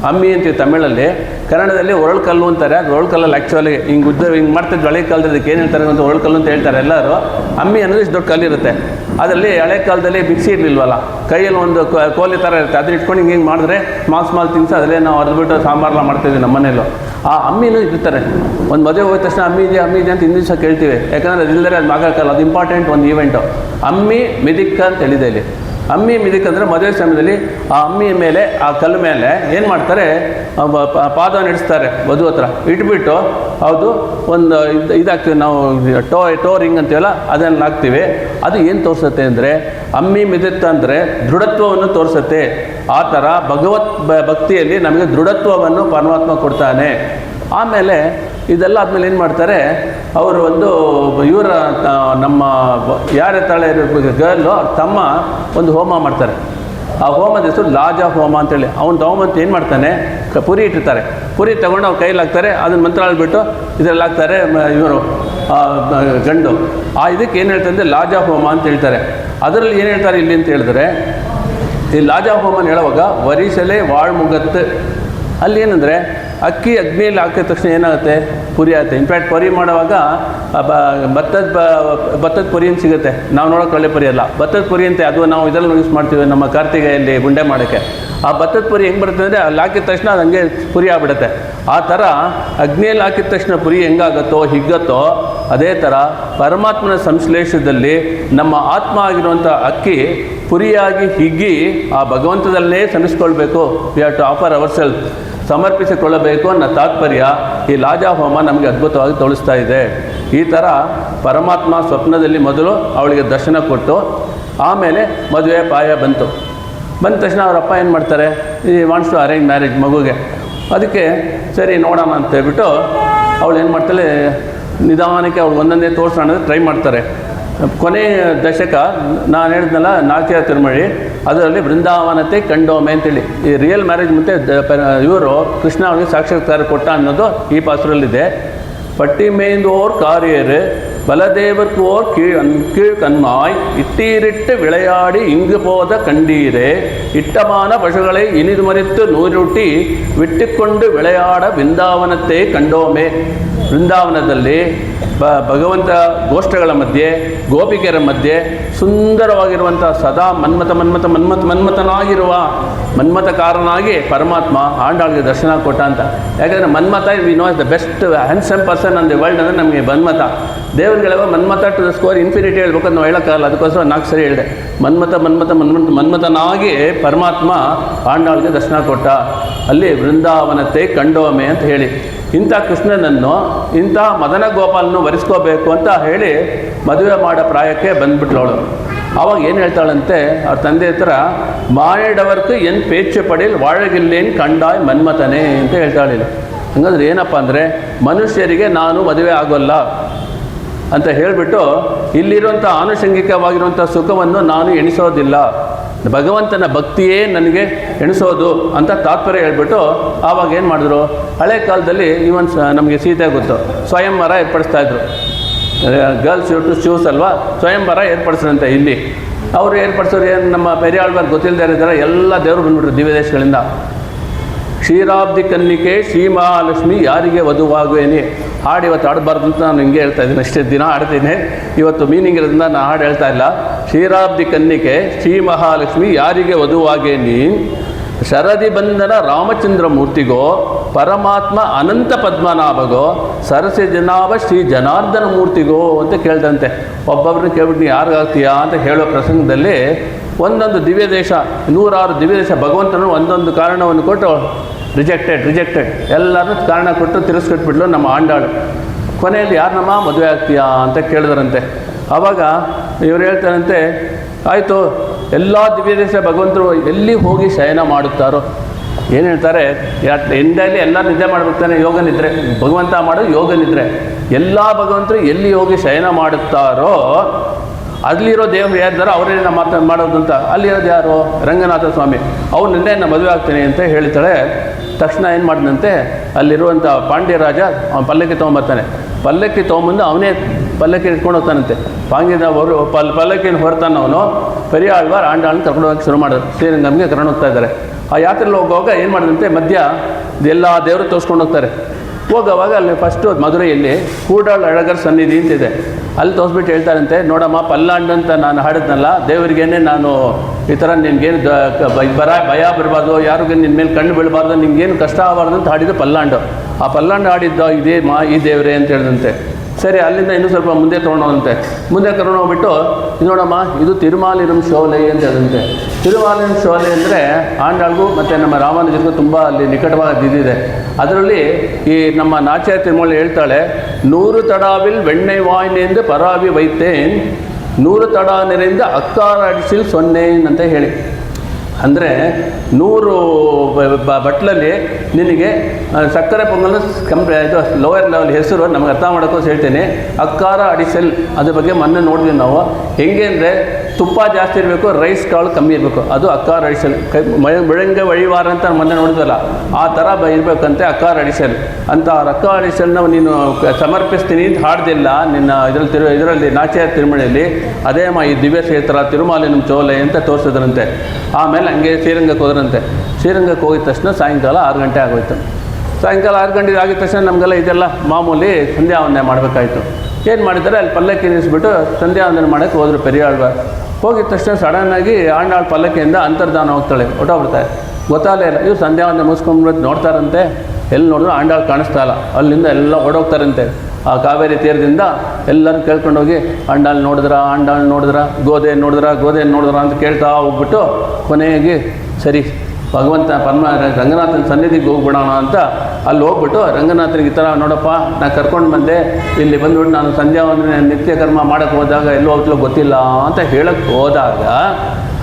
ಅಮ್ಮಿ ಅಂತೀವಿ ತಮಿಳಲ್ಲಿ. ಕನ್ನಡದಲ್ಲಿ ಒರಳು ಕಲ್ಲು ಅಂತಾರೆ. ಅದು ಒರಳು ಕಲ್ಲಲ್ಲಿ ಆ್ಯಕ್ಚುಲಿ ಹಿಂಗೆ ಮಾಡ್ತಿದ್ದು ಹಳೆ ಕಾಲದಲ್ಲಿ ಅದಕ್ಕೆ ಏನು ಹೇಳ್ತಾರೆ ಅಂತ ಒರಳು ಕಲ್ಲು ಅಂತ ಹೇಳ್ತಾರೆ ಎಲ್ಲರೂ. ಅಮ್ಮಿ ಅನ್ನೋದು ಇಷ್ಟು ದೊಡ್ಡ ಕಲ್ಲಿರುತ್ತೆ. ಅದರಲ್ಲಿ ಹಳೆ ಕಾಲದಲ್ಲಿ ಮಿಕ್ಸಿ ಇರಲಿಲ್ವಲ್ಲ, ಕೈಯಲ್ಲಿ ಒಂದು ಕೋಲಿ ಥರ ಇರುತ್ತೆ. ಅದನ್ನ ಇಟ್ಕೊಂಡು ಹಿಂಗೆ ಮಾಡಿದ್ರೆ ಸ್ಮಾಲ್ ತಿನ್ಸ್ ಅದರಲ್ಲೇ ನಾವು ಅರ್ದ್ಬಿಟ್ಟು ಸಾಂಬಾರೆಲ್ಲ ಮಾಡ್ತೀವಿ ನಮ್ಮ ಮನೇಲೂ. ಆ ಅಮ್ಮಿನೂ ಇರ್ತಾರೆ. ಒಂದು ಮದುವೆ ಹೋದ ತಕ್ಷಣ ಅಮ್ಮಿ ಇದೆ ಅಂತ ಹಿಂದಿನ ದಿವಸ ಕೇಳ್ತೀವಿ. ಯಾಕಂದರೆ ಅದಿಲ್ಲದೆ ಅದು ಆಗೋಕ್ಕಲ್ಲ. ಅದು ಇಂಪಾರ್ಟೆಂಟ್ ಒಂದು ಈವೆಂಟು. ಅಮ್ಮಿ ಮಿದಿಕ್ಕ ಅಂತ ಹೇಳಿದೆ ಇಲ್ಲಿ. ಅಮ್ಮಿ ಮಿದಿಕಂದರೆ ಮದುವೆ ಸಮಯದಲ್ಲಿ ಆ ಅಮ್ಮಿಯ ಮೇಲೆ ಆ ಕಲ್ಲು ಮೇಲೆ ಏನು ಮಾಡ್ತಾರೆ, ಪಾದವನ್ನು ಇಡಿಸ್ತಾರೆ ವಧು ಹತ್ರ ಇಟ್ಬಿಟ್ಟು ಹೌದು ಒಂದು ಇದಾಗ್ತೀವಿ ನಾವು ಟೋ ರಿಂಗ್ ಅಂತೀವಲ್ಲ ಅದನ್ನು ಹಾಕ್ತೀವಿ. ಅದು ಏನು ತೋರಿಸುತ್ತೆ ಅಂದರೆ ಅಮ್ಮಿ ಮಿದಿತ್ತ ಅಂದರೆ ದೃಢತ್ವವನ್ನು ತೋರಿಸುತ್ತೆ. ಆ ಥರ ಭಗವತ್ ಭಕ್ತಿಯಲ್ಲಿ ನಮಗೆ ದೃಢತ್ವವನ್ನು ಪರಮಾತ್ಮ ಕೊಡ್ತಾನೆ. ಆಮೇಲೆ ಇದೆಲ್ಲ ಆದಮೇಲೆ ಏನು ಮಾಡ್ತಾರೆ, ಅವರು ಒಂದು ಇವರ ನಮ್ಮ ಯಾರೇ ತಾಳೆ ಗರ್ಲು ಅವ್ರ ತಮ್ಮ ಒಂದು ಹೋಮ ಮಾಡ್ತಾರೆ. ಆ ಹೋಮದ ಹೆಸರು ಲಾಜ ಹೋಮ ಅಂತೇಳಿ. ಅವ್ನು ತಗೊಂಬಂತ ಏನು ಮಾಡ್ತಾನೆ, ಪುರಿ ಇಟ್ಟಿರ್ತಾರೆ. ಪುರಿ ತೊಗೊಂಡು ಅವ್ರ ಕೈಲಿ ಹಾಕ್ತಾರೆ, ಅದನ್ನು ಮಂತ್ರ ಹೇಳ್ಬಿಟ್ಟು ಇದರಲ್ಲಿ ಹಾಕ್ತಾರೆ ಇವರು ಗಂಡು. ಆ ಇದಕ್ಕೆ ಏನು ಹೇಳ್ತಾರೆ ಅಂದರೆ ಲಾಜ ಹೋಮ ಅಂತ ಹೇಳ್ತಾರೆ. ಅದರಲ್ಲಿ ಏನು ಹೇಳ್ತಾರೆ ಇಲ್ಲಿ ಅಂತ ಹೇಳಿದ್ರೆ, ಈ ಲಾಜ ಹೋಮನ ಹೇಳುವಾಗ ವರಿಸಲೆ ವಾಳ್ಮುಗತ್ತು. ಅಲ್ಲಿ ಏನಂದರೆ ಅಕ್ಕಿ ಅಗ್ನಿಯಲ್ಲಿ ಹಾಕಿದ ತಕ್ಷಣ ಏನಾಗುತ್ತೆ, ಪುರಿ ಆಗುತ್ತೆ. ಇನ್ಫ್ಯಾಕ್ಟ್ ಪುರಿ ಮಾಡುವಾಗ ಭತ್ತದ ಪುರಿ ಅಂತ ಸಿಗುತ್ತೆ. ನಾವು ನೋಡೋಕೆ ಒಳ್ಳೆ ಪುರಿ ಅಲ್ಲ, ಭತ್ತದ ಪುರಿ ಅಂತ. ಅದು ನಾವು ಇದರಲ್ಲಿ ಯೂಸ್ ಮಾಡ್ತೀವಿ ನಮ್ಮ ಕಾರ್ತಿಗೆಯಲ್ಲಿ ಗುಂಡೆ ಮಾಡೋಕ್ಕೆ. ಆ ಭತ್ತದ ಪುರಿ ಹೆಂಗೆ ಬರುತ್ತೆ ಅಂದರೆ ಅಲ್ಲಿ ಹಾಕಿದ ತಕ್ಷಣ ಅದು ಹಂಗೆ ಪುರಿ ಆಗಿಬಿಡುತ್ತೆ. ಆ ಥರ ಅಗ್ನಿಯಲ್ಲಿ ಹಾಕಿದ ತಕ್ಷಣ ಪುರಿ ಹೆಂಗಾಗುತ್ತೋ ಹಿಗ್ಗತ್ತೋ ಅದೇ ಥರ ಪರಮಾತ್ಮನ ಸಂಶ್ಲೇಷದಲ್ಲಿ ನಮ್ಮ ಆತ್ಮ ಆಗಿರುವಂಥ ಅಕ್ಕಿ ಪುರಿಯಾಗಿ ಹಿಗ್ಗಿ ಆ ಭಗವಂತದಲ್ಲೇ ಸಮಿಸ್ಕೊಳ್ಬೇಕು. We have to offer our self, ಸಮರ್ಪಿಸಿಕೊಳ್ಳಬೇಕು ಅನ್ನೋ ತಾತ್ಪರ್ಯ ಈ ಲಾಜಾ ಹೋಮ ನಮಗೆ ಅದ್ಭುತವಾಗಿ ತೋರಿಸ್ತಾ ಇದೆ. ಈ ಥರ ಪರಮಾತ್ಮ ಸ್ವಪ್ನದಲ್ಲಿ ಮೊದಲು ಅವಳಿಗೆ ದರ್ಶನ ಕೊಟ್ಟು ಆಮೇಲೆ ಮದುವೆ ಪಾಯ ಬಂತು. ಬಂದ ತಕ್ಷಣ ಅವರಪ್ಪ ಏನು ಮಾಡ್ತಾರೆ, ಈ ವಾಂಟ್ಸ್ ಟು ಅರೇಂಜ್ ಮ್ಯಾರೇಜ್ ಮಗುಗೆ. ಅದಕ್ಕೆ ಸರಿ ನೋಡೋಣ ಅಂತ ಹೇಳ್ಬಿಟ್ಟು ಅವಳು ಏನು ಮಾಡ್ತಾಳೆ, ನಿಧಾನಕ್ಕೆ ಅವ್ಳು ಒಂದೊಂದೇ ತೋರಿಸೋಣ ಅಂದರೆ ಟ್ರೈ ಮಾಡ್ತಾರೆ. ಕೊನೆಯ ದಶಕ ನಾನು ಹೇಳಿದ್ನಲ್ಲ ನಾಟ್ಯ ತಿರುಮಳಿ, ಅದರಲ್ಲಿ ಬೃಂದಾವನತೆ ಕಂಡೋಮೆ ಅಂತೇಳಿ ಈ ರಿಯಲ್ ಮ್ಯಾರೇಜ್ ಮತ್ತು ಇವರು ಕೃಷ್ಣ ಅವನಿಗೆ ಸಾಕ್ಷಾತ್ಕಾರ ಕೊಟ್ಟ ಅನ್ನೋದು ಈ ಪಾತ್ರದಲ್ಲಿದೆ. பட்டி மேய்ந்தோர் காரியரு பலதேவர்க்கோர் கீழ் கண்மாய் இட்டீரிட்டு விளையாடி இங்கு போத கண்டீரே இட்டமான பசுகளை இனிது மறித்து நூರುಟಿ விட்டுக்கொண்டு விளையாட ಬೃಂದಾವನತೆ ಕಂಡೋಮೆ. ಬೃಂದಾವನದಲ್ಲಿ ಭಗವಂತ ಗೋಷ್ಠಗಳ ಮಧ್ಯೆ ಗೋಪಿಕೆಯರ ಮಧ್ಯೆ ಸುಂದರವಾಗಿರುವಂಥ ಸದಾ ಮನ್ಮಥನಾಗಿರುವ ಮನ್ಮಥಕಾರನಾಗಿ ಪರಮಾತ್ಮ ಆಂಡಾಳಿಗೆ ದರ್ಶನ ಕೊಟ್ಟ ಅಂತ. ಯಾಕಂದರೆ Manmatha we know is the best handsome person on the world ಅಂದರೆ ನಮಗೆ ಮನ್ಮಥ. ದೇವರುಗಳೆಲ್ಲ Manmatha to the score infinity ಹೇಳ್ಬೇಕಂತ ನಾವು ಹೇಳೋಕ್ಕಾಗಲ್ಲ, ಅದಕ್ಕೋಸ್ಕರ 4 ಸರಿ ಹೇಳಿದೆ. ಮನ್ಮಥನಾಗಿ ಪರಮಾತ್ಮ ಆಂಡಾಳಿಗೆ ದರ್ಶನ ಕೊಟ್ಟ. ಅಲ್ಲಿ ಬೃಂದಾವನತೆ ಕಂಡೋಮೆ ಅಂತ ಹೇಳಿ ಇಂಥ ಕೃಷ್ಣನನ್ನು ಇಂಥ ಮದನ ಗೋಪಾಲನ್ನು ವರಿಸ್ಕೋಬೇಕು ಅಂತ ಹೇಳಿ ಮದುವೆ ಮಾಡೋ ಪ್ರಾಯಕ್ಕೆ ಬಂದುಬಿಟ್ಲವಳು. ಆವಾಗ ಏನು ಹೇಳ್ತಾಳಂತೆ ಅವ್ರ ತಂದೆ ಹತ್ರ, ಮಾಡಿಡವರ್ಕು ಎನ್ ಪೇಚು ಪಡೀಲ್ ವಾഴಗಿಲ್ಲೇನು ಕಂಡಾಯ್ ಮನ್ಮಥನೇ ಅಂತ ಹೇಳ್ತಾಳಿಲ್ಲ. ಹಂಗಂದ್ರೆ ಏನಪ್ಪ ಅಂದರೆ ಮನುಷ್ಯರಿಗೆ ನಾನು ಮದುವೆ ಆಗೋಲ್ಲ ಅಂತ ಹೇಳಿಬಿಟ್ಟು ಇಲ್ಲಿರುವಂಥ ಆನುಷಂಗಿಕವಾಗಿರುವಂಥ ಸುಖವನ್ನು ನಾನು ಎಣಿಸೋದಿಲ್ಲ, ಭಗವಂತನ ಭಕ್ತಿಯೇ ನನಗೆ ಎಣಿಸೋದು ಅಂತ ತಾತ್ಪರ್ಯ ಹೇಳ್ಬಿಟ್ಟು ಆವಾಗ ಏನು ಮಾಡಿದ್ರು, ಹಳೆ ಕಾಲದಲ್ಲಿ ಈವನ್ ನಮಗೆ ಸೀತೆ ಗೊತ್ತು, ಸ್ವಯಂವರ ಏರ್ಪಡಿಸ್ತಾಯಿದ್ರು. ಗರ್ಲ್ಸ್ ಟು ಶೂಸ್ ಅಲ್ವಾ, ಸ್ವಯಂವರ ಏರ್ಪಡಿಸ್ರಂತೆ. ಇಲ್ಲಿ ಅವರು ಏರ್ಪಡಿಸೋರು ಏನು ನಮ್ಮ ಪೆರಿಯಾಳ್ವಾರ್ ಗೊತ್ತಿಲ್ಲದೆ ಇದ್ದಾರೆ, ಎಲ್ಲ ದೇವರು ಬಂದ್ಬಿಟ್ರು ದಿವ್ಯ ದೇಶಗಳಿಂದ. ಕ್ಷೀರಾಬ್ಧಿ ಕನ್ನಿಕೆ ಶ್ರೀ ಮಹಾಲಕ್ಷ್ಮಿ ಯಾರಿಗೆ ವಧುವಾಗುವೇನೆ ಹಾಡು ಇವತ್ತು ಆಡಬಾರ್ದು ಅಂತ ನಾನು ಹಿಂಗೆ ಹೇಳ್ತಾ ಇದ್ದೀನಿ. ಅಷ್ಟೇ ದಿನ ಆಡ್ತೀನಿ, ಇವತ್ತು ಮೀನಿಂಗ್ ಇರೋದ್ರಿಂದ ನಾನು ಹಾಡು ಹೇಳ್ತಾ ಇಲ್ಲ. ಕ್ಷೀರಾಬ್ಧಿ ಕನ್ನಿಕೆ ಶ್ರೀ ಮಹಾಲಕ್ಷ್ಮಿ ಯಾರಿಗೆ ವಧುವಾಗೇನಿ ಶರದಿ ಬಂಧನ ರಾಮಚಂದ್ರ ಮೂರ್ತಿಗೋ ಪರಮಾತ್ಮ ಅನಂತ ಪದ್ಮನಾಭಗೋ ಸರಸಿ ಜನಾಭ ಶ್ರೀ ಜನಾರ್ದನ ಮೂರ್ತಿಗೋ ಅಂತ ಕೇಳ್ದಂತೆ. ಒಬ್ಬೊಬ್ಬರನ್ನ ಕೇಳ್ಬಿಟ್ಟು ನೀ ಯಾರಿಗಾಗ್ತೀಯಾ ಅಂತ ಹೇಳೋ ಪ್ರಸಂಗದಲ್ಲಿ ಒಂದೊಂದು ದಿವ್ಯ ದೇಶ, 106 ದಿವ್ಯ ದೇಶ ಭಗವಂತನು ಒಂದೊಂದು ಕಾರಣವನ್ನು ಕೊಟ್ಟು ರಿಜೆಕ್ಟೆಡ್ ಎಲ್ಲರೂ ಕಾರಣ ಕೊಟ್ಟು ತಿರಸ್ಕೊಟ್ಬಿಟ್ಲು ನಮ್ಮ ಆಂಡಾಳು. ಕೊನೆಯಲ್ಲಿ ಯಾರನ್ನಮ್ಮ ಮದುವೆ ಆಗ್ತೀಯಾ ಅಂತ ಕೇಳಿದ್ರಂತೆ. ಆವಾಗ ಇವ್ರು ಹೇಳ್ತಾರಂತೆ, ಆಯಿತು ಎಲ್ಲ ದಿವ್ಯ ದೇಶ ಭಗವಂತರು ಎಲ್ಲಿ ಹೋಗಿ ಶಯನ ಮಾಡುತ್ತಾರೋ. ಏನು ಹೇಳ್ತಾರೆ, ಎಂಡಲ್ಲಿ ಎಲ್ಲ ನಿದ್ದೆ ಮಾಡ್ಬಿಡ್ತಾನೆ, ಯೋಗ ನಿದ್ರೆ. ಭಗವಂತ ಮಾಡೋದು ಯೋಗ ನಿದ್ರೆ. ಎಲ್ಲ ಭಗವಂತರು ಎಲ್ಲಿ ಹೋಗಿ ಶಯನ ಮಾಡುತ್ತಾರೋ ಅಲ್ಲಿರೋ ದೇವರು ಯಾರಿದ್ದಾರೋ ಅವರೇನ ಮಾಡೋದು ಅಂತ. ಅಲ್ಲಿರೋದು ಯಾರು, ರಂಗನಾಥ ಸ್ವಾಮಿ. ಅವ್ರು ನಿನ್ನೆ ನಾನು ಮದುವೆ ಆಗ್ತೀನಿ ಅಂತ ಹೇಳ್ತಾಳೆ. ತಕ್ಷಣ ಏನು ಮಾಡಿದಂತೆ, ಅಲ್ಲಿರುವಂಥ ಪಾಂಡ್ಯ ರಾಜ ಅವನು ಪಲ್ಲಕ್ಕಿ ತೊಗೊಂಬರ್ತಾನೆ. ಪಲ್ಲಕ್ಕಿ ತೊಗೊಂಬಂದು ಅವನೇ ಪಲ್ಲಕ್ಕಿ ಇಟ್ಕೊಂಡು ಹೋಗ್ತಾನಂತೆ. ಪಾಂಗ್ಯದ ಅವರು ಪಲ್ಲಕ್ಕಿನ ಹೊರತಾನೆ ಅವನು ಪೆರಿಯಾಳ್ವಾರ್ ಆಂಡಾಳನ್ನ ಕರ್ಕೊಂಡು ಹೋಗಕ್ಕೆ ಶುರು ಮಾಡೋದು. ಶ್ರೀರಂಗಮ್ಗೆ ಕರ್ಕೊಂಡು ಹೋಗ್ತಾ ಇದ್ದಾರೆ. ಆ ಯಾತ್ರೆಯಲ್ಲಿ ಹೋಗುವಾಗ ಏನು ಮಾಡಿದಂತೆ, ಮಧ್ಯ ಎಲ್ಲ ದೇವರು ತೋರಿಸ್ಕೊಂಡು ಹೋಗ್ತಾರೆ. ಹೋಗೋವಾಗ ಅಲ್ಲಿ ಫಸ್ಟು ಮಧುರೆಯಲ್ಲಿ ಕೂಡಾಳ್ ಅಳಗರ್ ಸನ್ನಿಧಿ ಅಂತಿದೆ. ಅಲ್ಲಿ ತೋರಿಸ್ಬಿಟ್ಟು ಹೇಳ್ತಾರಂತೆ, ನೋಡಮ್ಮ ಪಲ್ಲಾಂಡ್ ಅಂತ ನಾನು ಹಾಡಿದ್ನಲ್ಲ, ದೇವರಿಗೇನೆ ನಾನು ಈ ಥರ ನಿನ್ಗೇನು ಭಯ ಬರಬಾರ್ದು, ಯಾರಿಗೂ ನಿನ್ನ ಮೇಲೆ ಕಣ್ಣು ಬೀಳಬಾರ್ದು, ನಿಮ್ಗೇನು ಕಷ್ಟ ಆಗಬಾರ್ದು ಅಂತ ಹಾಡಿದ್ದು ಪಲ್ಲಾಂಡು. ಆ ಪಲ್ಲಾಂಡು ಹಾಡಿದ್ದ ಈ ದೇವರೇ ಅಂತ ಹೇಳಿದಂತೆ. ಸರಿ, ಅಲ್ಲಿಂದ ಇನ್ನೂ ಸ್ವಲ್ಪ ಮುಂದೆ ತೊಗೊಂಡೋದಂತೆ. ಮುಂದೆ ಕರ್ಕೊಂಡೋಗ್ಬಿಟ್ಟು ಇದು ನೋಡಮ್ಮ, ಇದು ತಿರುಮಾಲಿರಂ ಶೋಲೆ ಅಂತ ಹೇಳಂತೆ. ತಿರುಮಾಲಿರಂ ಶೋಲೆ ಅಂದರೆ ಆಂಡಾಳ್ಗೂ ಮತ್ತು ನಮ್ಮ ರಾಮಾನುಜರಿಗೂ ತುಂಬ ಅಲ್ಲಿ ನಿಕಟವಾಗಿ ಇದಿದೆ. ಅದರಲ್ಲಿ ಈ ನಮ್ಮ ನಾಚ್ಯ ತಿರುಮಲೆ ಹೇಳ್ತಾಳೆ, 100 ತಡಾವಿಲ್ வெண்ணை வாய்னேந்து ಪರಾವಿ ವೈತೇನ್ 100 ತಡ ನೆರೆಯಿಂದ ಅಕ್ಕಾರ ಅಡಿಸಿಲ್ ಸೊನ್ನೇನ್ ಅಂತ ಹೇಳಿ. ಅಂದರೆ 100 ಬಟ್ಲಲ್ಲಿ ನಿನಗೆ ಸಕ್ಕರೆ ಪೊಂಗಲ್ ಇದು ಲೋಯರ್ ಲೆವೆಲ್ ಹೆಸರು ನಮಗೆ ಅರ್ಥ ಮಾಡೋಕ್ಕೋಸ್ ಹೇಳ್ತೇನೆ. ಅಕ್ಕಾರ ಅಡಿಸಲ್ ಅದ್ರ ಬಗ್ಗೆ ಮೊನ್ನೆ ನೋಡಿದ್ವಿ ನಾವು. ಹೆಂಗೆ ಅಂದರೆ ತುಪ್ಪ ಜಾಸ್ತಿ ಇರಬೇಕು, ರೈಸ್ ಕಾಳು ಕಮ್ಮಿ ಇರಬೇಕು, ಅದು ಅಕ್ಕಾರ ಅಡಿಸಲ್. ಬೆಳಂಗೆ ವಳಿವಾರ ಅಂತ ಮೊನ್ನೆ ನೋಡಿದ್ವಲ್ಲ, ಆ ಥರ ಇರಬೇಕಂತೆ ಅಕ್ಕಾರ ಅಡಿಸಲ್ ಅಂತ. ಅಕ್ಕಾರ ಅಡಿಸಲ್ನ ನೀನು ಸಮರ್ಪಿಸ್ತೀನಿ ಅಂತ ಹಾಡ್ದಿಲ್ಲ ನಿನ್ನ ಇದರಲ್ಲಿ ನಾಚ್ಯ ತಿರುಮಳೆಯಲ್ಲಿ. ಅದೇ ಈ ದಿವ್ಯ ಕ್ಷೇತ್ರ ತಿರುಮಾಲಿನಂ ಚೋಲೆ ಅಂತ ತೋರಿಸಿದ್ರಂತೆ. ಆಮೇಲೆ ಹಂಗೆ ಶ್ರೀರಂಗಕ್ಕೆ ಹೋದ್ರಂತೆ. ಶ್ರೀರಂಗಕ್ಕೆ ಹೋಗಿದ ತಕ್ಷಣ ಸಾಯಂಕಾಲ 6 ಗಂಟೆ ಆಗೋಯ್ತು. ಸಾಯಂಕಾಲ 6 ಗಂಟೆಗೆ ಆಗಿದ ತಕ್ಷಣ ನಮಗೆಲ್ಲ ಇದೆಲ್ಲ ಮಾಮೂಲಿ ಸಂಧ್ಯಾವಂದನೆ ಮಾಡಬೇಕಾಯ್ತು. ಏನು ಮಾಡಿದ್ದಾರೆ, ಅಲ್ಲಿ ಪಲ್ಲಕ್ಕಿ ನಿಲ್ಲಿಸ್ಬಿಟ್ಟು ಸಂಧ್ಯಾವಂದನೆ ಮಾಡೋಕ್ಕೆ ಹೋದರು ಪೆರಿಯಾಳ್ವಾರ್. ಹೋಗಿದ ತಕ್ಷಣ ಸಡನ್ನಾಗಿ ಆಂಡಾಳ್ ಪಲ್ಲಕ್ಕಿಯಿಂದ ಅಂತರ್ಧಾನ ಹೋಗ್ತಾಳೆ, ಹೊಟ್ಟೋಗ್ಬಿಡ್ತಾರೆ. ಗೊತ್ತಾಗಲೇ ಇಲ್ಲ. ಇವ್ರು ಸಂಧ್ಯಾವಂದನೆ ಮುಗಿಸ್ಕೊಂಡ್ಬಿಟ್ಟು ನೋಡ್ತಾರಂತೆ, ಎಲ್ಲಿ ನೋಡಿದ್ರು ಆಂಡಾಳ್ ಕಾಣಿಸ್ತಾ ಇಲ್ಲ. ಅಲ್ಲಿಂದ ಎಲ್ಲ ಓಡೋಗ್ತಾರಂತೆ. ಆ ಕಾವೇರಿ ತೀರದಿಂದ ಎಲ್ಲರೂ ಕೇಳ್ಕೊಂಡೋಗಿ ಆಂಡಾಳ್ ನೋಡಿದ್ರ ಗೋದೆ ನೋಡಿದ್ರ ಅಂತ ಕೇಳ್ತಾ ಹೋಗ್ಬಿಟ್ಟು ಕೊನೆಗೆ ಸರಿ ಭಗವಂತ ರಂಗನಾಥನ ಸನ್ನಿಧಿಗೆ ಹೋಗ್ಬಿಡೋಣ ಅಂತ ಅಲ್ಲಿ ಹೋಗ್ಬಿಟ್ಟು ರಂಗನಾಥನಿಗೆ ಈ ಥರ ನೋಡಪ್ಪ, ನಾನು ಕರ್ಕೊಂಡು ಬಂದೆ, ಇಲ್ಲಿ ಬಂದ್ಬಿಟ್ಟು ನಾನು ಸಂಧ್ಯಾವಂದನೆ ನಿತ್ಯ ಕರ್ಮ ಮಾಡೋಕ್ಕೆ ಹೋದಾಗ ಎಲ್ಲೋ ಹೋಗ್ಲೋ ಗೊತ್ತಿಲ್ಲ ಅಂತ ಹೇಳಕ್ಕೆ ಹೋದಾಗ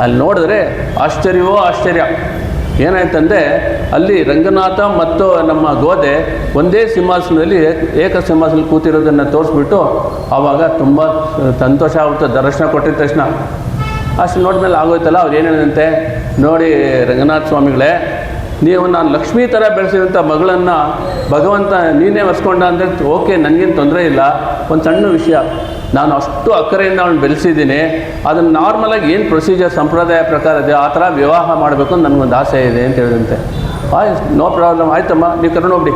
ಅಲ್ಲಿ ನೋಡಿದ್ರೆ ಆಶ್ಚರ್ಯವೋ ಆಶ್ಚರ್ಯ. ಏನಾಯ್ತಂದರೆ ಅಲ್ಲಿ ರಂಗನಾಥ ಮತ್ತು ನಮ್ಮ ಗೋದೆ ಒಂದೇ ಸಿಂಹಾಸನದಲ್ಲಿ ಏಕ ಸಿಂಹಾಸನ ಕೂತಿರೋದನ್ನು ತೋರಿಸ್ಬಿಟ್ಟು ಆವಾಗ ತುಂಬ ಸಂತೋಷ ಆಗುತ್ತೆ. ದರ್ಶನ ಕೊಟ್ಟಿದ ತಕ್ಷಣ ಅಷ್ಟು ನೋಡಿದ್ಮೇಲೆ ಆಗೋಯ್ತಲ್ಲ. ಅವ್ರು ಏನು ಹೇಳಿದಂತೆ, ನೋಡಿ ರಂಗನಾಥ ಸ್ವಾಮಿಗಳೇ, ನೀವು ನಾನು ಲಕ್ಷ್ಮೀ ಥರ ಬೆಳೆಸಿದಂಥ ಮಗಳನ್ನು ಭಗವಂತ ನೀನೇ ಒರೆಸ್ಕೊಂಡ ಅಂದರೆ ಓಕೆ, ನನಗೇನು ತೊಂದರೆ ಇಲ್ಲ. ಒಂದು ಸಣ್ಣ ವಿಷಯ, ನಾನು ಅಷ್ಟು ಅಕ್ಕರೆಯಿಂದ ಅವನು ಬೆಳೆಸಿದ್ದೀನಿ. ಅದನ್ನು ನಾರ್ಮಲಾಗಿ ಏನು ಪ್ರೊಸೀಜರ್ ಸಂಪ್ರದಾಯ ಪ್ರಕಾರ ಇದೆ ಆ ಥರ ವಿವಾಹ ಮಾಡಬೇಕು ಅಂತ ನನಗೊಂದು ಆಸೆ ಇದೆ ಅಂತ ಹೇಳಿದಂತೆ. ನೋ ಪ್ರಾಬ್ಲಮ್, ಆಯ್ತಮ್ಮ, ನೀವು ಕರ್ಕೊಂಡೋಗ್ಬಿಡಿ,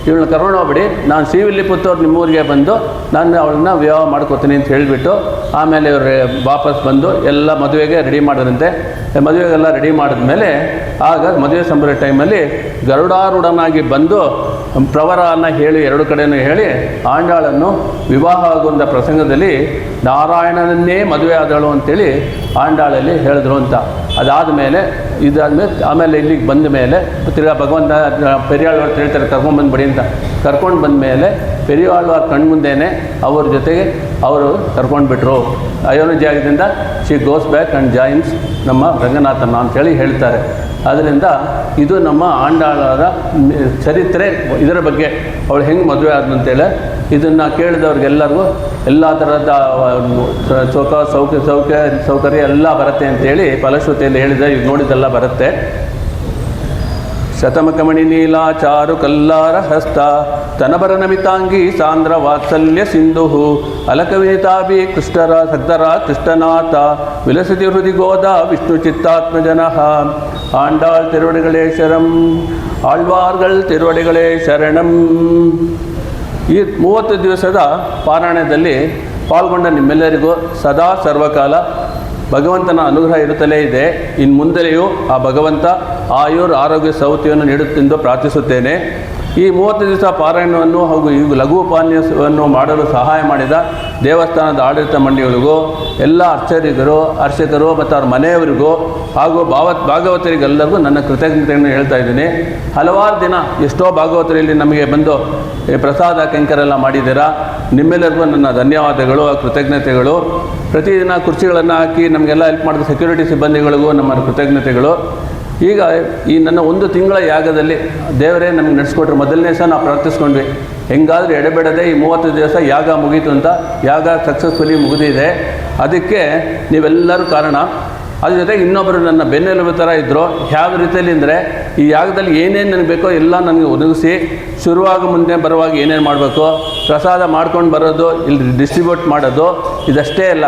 ಇವಳನ್ನ ಕರ್ಕೊಂಡೋಗ್ಬಿಡಿ, ನಾನು ಶ್ರೀವಿಲ್ಲಿಪುತ್ತೂರು ನಿಮ್ಮೂರಿಗೆ ಬಂದು ನಾನು ಅವಳನ್ನ ವಿವಾಹ ಮಾಡ್ಕೋತೀನಿ ಅಂತ ಹೇಳಿಬಿಟ್ಟು ಆಮೇಲೆ ಇವರು ವಾಪಸ್ ಬಂದು ಎಲ್ಲ ಮದುವೆಗೆ ರೆಡಿ ಮಾಡಿದ್ರಂತೆ. ಮದುವೆಗೆಲ್ಲ ರೆಡಿ ಮಾಡಿದ್ಮೇಲೆ ಆಗ ಮದುವೆ ಸಂಬರ ಟೈಮಲ್ಲಿ ಗರುಡಾರೂಢನಾಗಿ ಬಂದು ಪ್ರವರವನ್ನು ಹೇಳಿ 2 ಕಡೆಯೂ ಹೇಳಿ ಆಂಡಾಳನ್ನು ವಿವಾಹ ಆಗುವಂಥ ಪ್ರಸಂಗದಲ್ಲಿ ನಾರಾಯಣನನ್ನೇ ಮದುವೆ ಆದಳು ಅಂತೇಳಿ ಆಂಡಾಳಲ್ಲಿ ಹೇಳಿದ್ರು ಅಂತ. ಅದಾದಮೇಲೆ ಆಮೇಲೆ ಇಲ್ಲಿಗೆ ಬಂದ ಮೇಲೆ ತಿರ್ಗಾ ಭಗವಂತ ಪೆರಿಯಾಳ್ವಾರ್ ಹೇಳ್ತಾರೆ ಕರ್ಕೊಂಡ್ಬಂದ್ಬಿಡಿ ಅಂತ. ಕರ್ಕೊಂಡು ಬಂದ ಮೇಲೆ ಪೆರಿಯಾಳ್ವಾರ್ ಕಣ್ಮುಂದೇನೆ ಅವ್ರ ಜೊತೆಗೆ ಅವರು ಕರ್ಕೊಂಡ್ಬಿಟ್ರು. ಅಯೋನಿಜಾಗದಿಂದ she goes back and joins ನಮ್ಮ ರಂಗನಾಥನ ಅಂತೇಳಿ ಹೇಳ್ತಾರೆ. ಅದರಿಂದ ಇದು ನಮ್ಮ ಆಂಡಾಳರ ಚರಿತ್ರೆ. ಇದರ ಬಗ್ಗೆ ಅವಳು ಹೆಂಗೆ ಮದುವೆ ಆದಂತೇಳಿ ಇದನ್ನು ಕೇಳಿದವ್ರಿಗೆಲ್ಲರಿಗೂ ಎಲ್ಲ ಥರದ ಸೌಕರ್ಯ ಎಲ್ಲ ಬರುತ್ತೆ ಅಂತೇಳಿ ಫಲಶ್ರುತಿಯಲ್ಲಿ ಹೇಳಿದ ಈಗ ನೋಡಿದ್ದೆಲ್ಲ ಬರುತ್ತೆ. ಶತಮಕಮಣಿ ನೀಲ ಚಾರು ಕಲ್ಲಾರ ಹಸ್ತ ತನಬರ ನಮಿತಾಂಗಿ ಸಾಂದ್ರ ವಾತ್ಸಲ್ಯ ಸಿಂಧು ಅಲಕವಿನಿತಾಭಿ ಕೃಷ್ಣರ ಸಗ್ಧರ ಕೃಷ್ಣನಾಥ ವಿಲಸತಿ ಹೃದಿ ಗೋದ ವಿಷ್ಣು ಚಿತ್ತಾತ್ಮಜನಃ ಆಂಡಾಳ್ ತಿರುವಡಿಗಳೇ ಶರಂ ಆಳ್ವಾರ್ಗಳ್ ತಿರುವಡಿಗಳೇ ಶರಣಂ. ಈ 30 ದಿವಸದ ಪಾರಾಯಣದಲ್ಲಿ ಪಾಲ್ಗೊಂಡ ನಿಮ್ಮೆಲ್ಲರಿಗೂ ಸದಾ ಸರ್ವಕಾಲ ಭಗವಂತನ ಅನುಗ್ರಹ ಇರುತ್ತಲೇ ಇದೆ. ಇನ್ನು ಮುಂದೆಯೂ ಆ ಭಗವಂತ ಆಯುರ್ ಆರೋಗ್ಯ ಸೌಖ್ಯವನ್ನು ನೀಡುತ್ತೆಂದು ಪ್ರಾರ್ಥಿಸುತ್ತೇನೆ. ಈ 30 ದಿವಸ ಪಾರಾಯಣವನ್ನು ಹಾಗೂ ಈ ಲಘು ಉಪನ್ಯಾಸವನ್ನು ಮಾಡಲು ಸಹಾಯ ಮಾಡಿದ ದೇವಸ್ಥಾನದ ಆಡಳಿತ ಮಂಡಳಿಗಳಿಗೂ, ಎಲ್ಲ ಅರ್ಚಕರು ಮತ್ತು ಅವ್ರ ಮನೆಯವರಿಗೂ ಹಾಗೂ ಭಾಗವತರಿಗೆಲ್ಲರಿಗೂ ನನ್ನ ಕೃತಜ್ಞತೆಯನ್ನು ಹೇಳ್ತಾ ಇದ್ದೀನಿ. ಹಲವಾರು ದಿನ ಎಷ್ಟೋ ಭಾಗವತರಲ್ಲಿ ನಮಗೆ ಬಂದು ಪ್ರಸಾದ ಕೈಂಕರ್ಯ ಮಾಡಿದ್ದೀರಾ. ನಿಮ್ಮೆಲ್ಲರಿಗೂ ನನ್ನ ಧನ್ಯವಾದಗಳು, ಕೃತಜ್ಞತೆಗಳು. ಪ್ರತಿದಿನ ಕುರ್ಚಿಗಳನ್ನು ಹಾಕಿ ನಮಗೆಲ್ಲ ಹೆಲ್ಪ್ ಮಾಡಿದ ಸೆಕ್ಯೂರಿಟಿ ಸಿಬ್ಬಂದಿಗಳಿಗೂ ನಮ್ಮ ಕೃತಜ್ಞತೆಗಳು. ಈಗ ಈ ನನ್ನ 1 ತಿಂಗಳ ಯಾಗದಲ್ಲಿ ದೇವರೇ ನಮಗೆ ನಡೆಸ್ಕೊಟ್ರು. ಮೊದಲನೇ ಸಹ ನಾವು ಪ್ರಾರ್ಥಿಸ್ಕೊಂಡ್ವಿ, ಹೆಂಗಾದರೂ ಎಡೆಬಿಡದೆ ಈ 30 ದಿವಸ ಯಾಗ ಮುಗೀತು ಅಂತ. ಯಾಗ ಸಕ್ಸಸ್ಫುಲಿ ಮುಗಿದಿದೆ. ಅದಕ್ಕೆ ನೀವೆಲ್ಲರೂ ಕಾರಣ. ಅದ್ರ ಜೊತೆಗೆ ಇನ್ನೊಬ್ಬರು ನನ್ನ ಬೆನ್ನೆಲುಬು ಥರ ಇದ್ದರು. ಯಾವ ರೀತಿಯಲ್ಲಿ ಅಂದರೆ ಈ ಯಾಗದಲ್ಲಿ ಏನೇನು ನನಗೆ ಬೇಕೋ ಎಲ್ಲ ನನಗೆ ಒದಗಿಸಿ, ಶುರುವಾಗ ಮುಂದೆ ಬರುವಾಗ ಏನೇನು ಮಾಡಬೇಕು, ಪ್ರಸಾದ ಮಾಡ್ಕೊಂಡು ಬರೋದು, ಇಲ್ಲಿ ಡಿಸ್ಟ್ರಿಬ್ಯೂಟ್ ಮಾಡೋದು, ಇದಷ್ಟೇ ಅಲ್ಲ,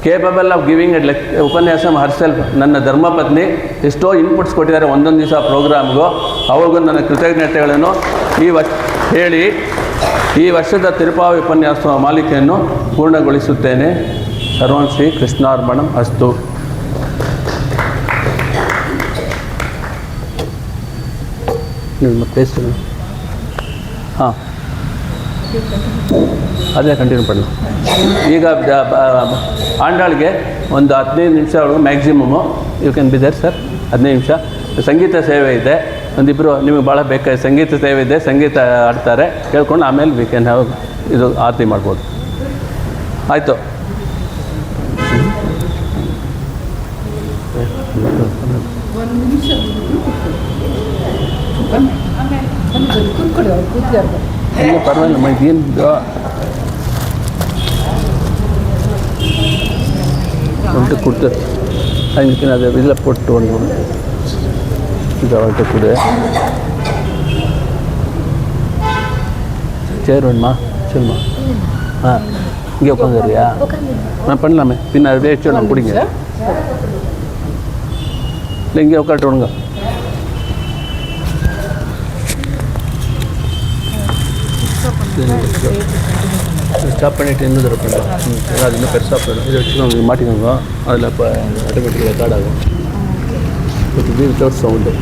ಕೇಪಬಲ್ ಆಫ್ ಗಿವಿಂಗ್ ಎ ಉಪನ್ಯಾಸ ಹರ್ಸೆಲ್ಫ್. ನನ್ನ ಧರ್ಮಪತ್ನಿ ಎಷ್ಟೋ ಇನ್ಪುಟ್ಸ್ ಕೊಟ್ಟಿದ್ದಾರೆ ಒಂದೊಂದು ದಿವಸ ಪ್ರೋಗ್ರಾಮ್ಗೂ. ಅವ್ರಿಗೂ ನನ್ನ ಕೃತಜ್ಞತೆಗಳನ್ನು ಹೇಳಿ ಈ ವರ್ಷದ ತಿರುಪಾವಿ ಉಪನ್ಯಾಸ ಮಾಲಿಕೆಯನ್ನು ಪೂರ್ಣಗೊಳಿಸುತ್ತೇನೆ. ಸರ್ವಂ ಶ್ರೀ ಕೃಷ್ಣಾರ್ಪಣಂ ಅಸ್ತು. ನಿಮ್ಮ ಪ್ಲೇಸ್ ಹಾಂ ಅದೇ ಕಂಟಿನ್ಯೂ ಪಡೋಣ. ಈಗ ಆಂಡಾಳಿಗೆ ಒಂದು 15 ನಿಮಿಷ maximum you can be there sir. 15 ನಿಮಿಷ ಸಂಗೀತ ಸೇವೆ ಇದೆ. ಒಂದಿಬ್ಬರು ನಿಮಗೆ ಭಾಳ ಬೇಕಾದ ಸಂಗೀತ ಸೇವೆ ಇದೆ, ಸಂಗೀತ ಆಡ್ತಾರೆ, ಕೇಳ್ಕೊಂಡು ಆಮೇಲೆ ವಿ ಕ್ಯಾನ್ ಹ್ಯಾವ್ ಇದು ಆರತಿ ಮಾಡ್ಬೋದು. ಆಯಿತು. ಪರವಾಗಿಲ್ಲ ಇದೇನು ಒಂಟು ಕೊಡ್ತು ಅದಕ್ಕೆ ಅದು ಇಲ್ಲ ಕೊಟ್ಟು ಒಂದು ಇದು ಹೊರಟು ಕೊಡು சேர் வேணுமா சொல்லுமா. இங்கே உட்காந்துறியா? நான் பண்ணலாமே. பின்ன அதை வச்சு நான் பிடிங்க. இல்லை இங்கே உட்காட்டு விடுங்க. ஸ்டாப் பண்ணிவிட்டு இன்னும் தர பண்ணலாம். அது இன்னும் பெருசாக போயிடும். இதை வச்சுக்கோங்க, மாட்டிக்கோங்க. அதில் இப்போ ஆட்டோமேட்டிக்காக ரெக்கார்ட் ஆகும். With without sound.